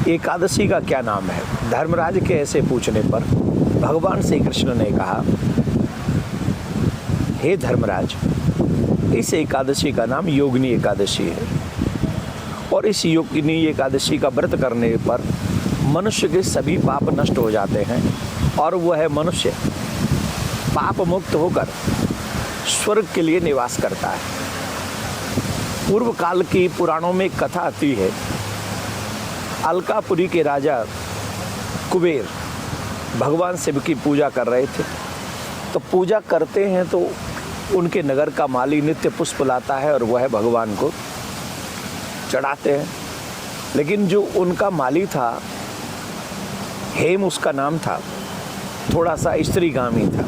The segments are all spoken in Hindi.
एकादशी का क्या नाम है? धर्मराज के ऐसे पूछने पर भगवान श्री कृष्ण ने कहा, हे धर्मराज, इस एकादशी का नाम योगिनी एकादशी है और इस योगिनी एकादशी का व्रत करने पर मनुष्य के सभी पाप नष्ट हो जाते हैं और वह मनुष्य पाप मुक्त होकर स्वर्ग के लिए निवास करता है। पूर्व काल की पुराणों में कथा आती है, अलकापुरी के राजा कुबेर भगवान शिव की पूजा कर रहे थे। तो पूजा करते हैं तो उनके नगर का माली नित्य पुष्प लाता है और वह भगवान को चढ़ाते हैं। लेकिन जो उनका माली था, हेम उसका नाम था, थोड़ा सा स्त्रीगामी था।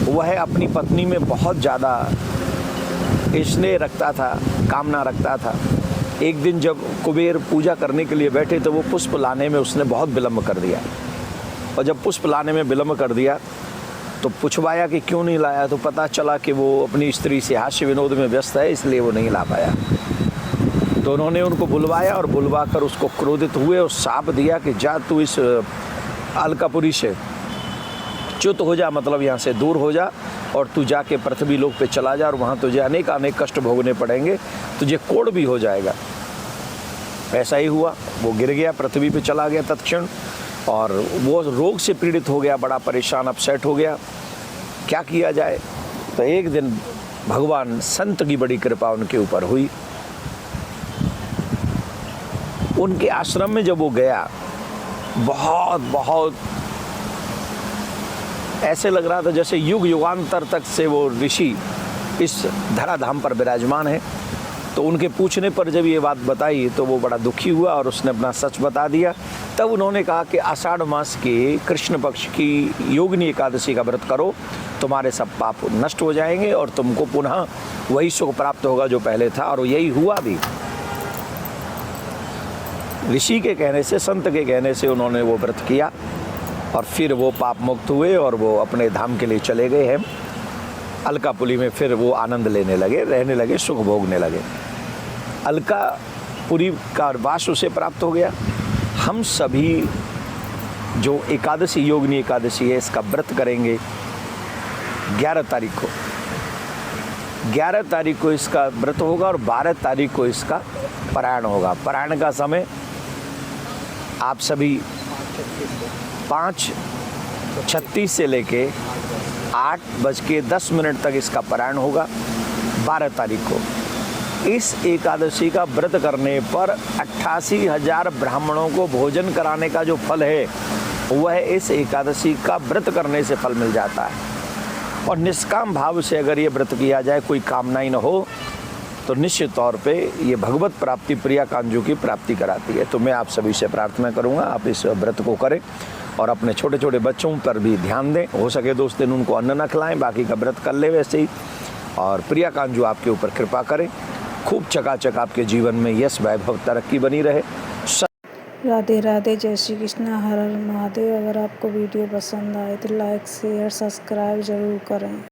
वह अपनी पत्नी में बहुत ज़्यादा स्नेह रखता था, कामना रखता था। एक दिन जब कुबेर पूजा करने के लिए बैठे तो वो पुष्प लाने में उसने बहुत विलम्ब कर दिया और जब पुष्प लाने में विलम्ब कर दिया तो पूछवाया कि क्यों नहीं लाया, तो पता चला कि वो अपनी स्त्री से हास्य विनोद में व्यस्त है, इसलिए वो नहीं ला पाया। तो उन्होंने उनको बुलवाया और बुलवा कर उसको क्रोधित हुए और शाप दिया कि जा तू इस अलकापुरी से च्युत हो जा, मतलब यहाँ से दूर हो जा और तू जाके पृथ्वी लोक पे चला जा और वहाँ तुझे अनेक कष्ट भोगने पड़ेंगे, तुझे कोढ़ भी हो जाएगा। ऐसा ही हुआ, वो गिर गया, पृथ्वी पे चला गया तत्क्षण और वो रोग से पीड़ित हो गया, बड़ा परेशान अपसेट हो गया। क्या किया जाए? तो एक दिन भगवान संत की बड़ी कृपा उनके ऊपर हुई। उनके आश्रम में जब वो गया, बहुत ऐसे लग रहा था जैसे युग युगांतर तक से वो ऋषि इस धराधाम पर विराजमान है। तो उनके पूछने पर जब ये बात बताई तो वो बड़ा दुखी हुआ और उसने अपना सच बता दिया। तब उन्होंने कहा कि आषाढ़ मास के कृष्ण पक्ष की योगिनी एकादशी का व्रत करो, तुम्हारे सब पाप नष्ट हो जाएंगे और तुमको पुनः वही सुख प्राप्त होगा जो पहले था। और यही हुआ भी। ऋषि के कहने से, संत के कहने से उन्होंने वो व्रत किया और फिर वो पाप मुक्त हुए और वो अपने धाम के लिए चले गए हैं अलकापुरी में। फिर वो आनंद लेने लगे, रहने लगे, सुख भोगने लगे। अलकापुरी का वास उसे प्राप्त हो गया। हम सभी जो एकादशी, योगिनी एकादशी है, इसका व्रत करेंगे 11 तारीख को। 11 तारीख को इसका व्रत होगा और 12 तारीख को इसका पारायण होगा। पारायण का समय आप सभी 5:36 से लेके 8:10 तक इसका पारायण होगा 12 तारीख को। इस एकादशी का व्रत करने पर 88,000 ब्राह्मणों को भोजन कराने का जो फल है वह इस एकादशी का व्रत करने से फल मिल जाता है। और निष्काम भाव से अगर ये व्रत किया जाए, कोई कामना ही न हो, तो निश्चित तौर पे ये भगवत प्राप्ति, प्रिया कांजू की प्राप्ति कराती है। तो मैं आप सभी से प्रार्थना करूँगा आप इस व्रत को करें और अपने छोटे छोटे बच्चों पर भी ध्यान दें। हो सके तो उस दिन उनको अन्न न खिलाएं, बाकी का व्रत कर ले वैसे ही। और प्रिया कांजू आपके ऊपर कृपा करें। खूब चकाचक आपके जीवन में यश, वैभव, तरक्की बनी रहे। राधे राधे, जय श्री कृष्ण, हर हर महादेव। अगर आपको वीडियो पसंद आए तो लाइक, शेयर, सब्सक्राइब जरूर करें।